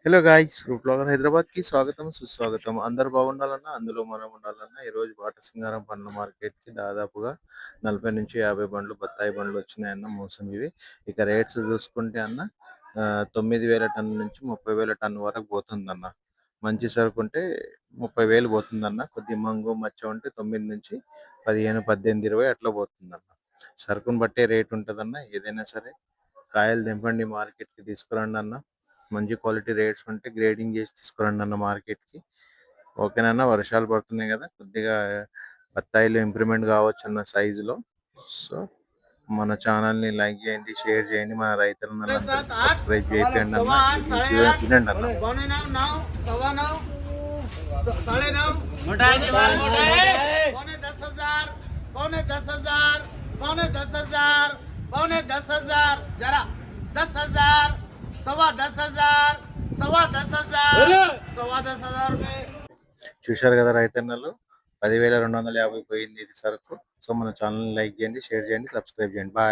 Hello guys! Food blogger హైదరాబాద్‌కి స్వాగతం, సుస్వాగతం. అందరూ బాగుండాలన్నా, అందులో మనం ఉండాలన్నా ఈరోజు బాటసింగారం పండ్ల మార్కెట్‌కి దాదాపుగా 40-50 బండ్లు, బత్తాయి బండ్లు వచ్చినాయన్న మోసంగివి. ఇక రేట్స్ చూసుకుంటే అన్న 9,000 టన్ను నుంచి 30,000 టన్ను వరకు పోతుందన్న. మంచి సరుకుంటే 30,000 పోతుందన్న. కొద్దిగా మంగు, మచ్చ ఉంటే 9-15, 18, 20 అట్లా పోతుందన్న. సరుకుని బట్టే రేట్ ఉంటదన్న. ఏదైనా సరే కాయలు తెంపండి మార్కెట్‌కి తీసుకురండన్న. మంచి క్వాలిటీ రేట్స్ ఉంటే గ్రేడింగ్ చేసి తీసుకురండన్న మార్కెట్‌కి. ఓకేనన్న. వర్షాలు పడుతున్నాయి గదా! కొద్దిగా బత్తాయిలు ఇంప్రూవ్‌మెంట్ కావచ్చన్న సైజులో. సో, మన ఛానెల్‌ని లైక్ చేయండి, షేర్ చేయండి. మన రైతన్నలందరికీ సబ్స్క్రైబ్ చేపియండన్న. వినండన్న. जरा 10,000 10,000 10,000 में చూశారు కదా రైతన్నలు, 10,250 పోయింది ఇది సరుకు. సో, మన ఛానెల్‌ని లైక్ చేయండి, షేర్ చేయండి, సబ్స్క్రైబ్ చేయండి. బాయ్.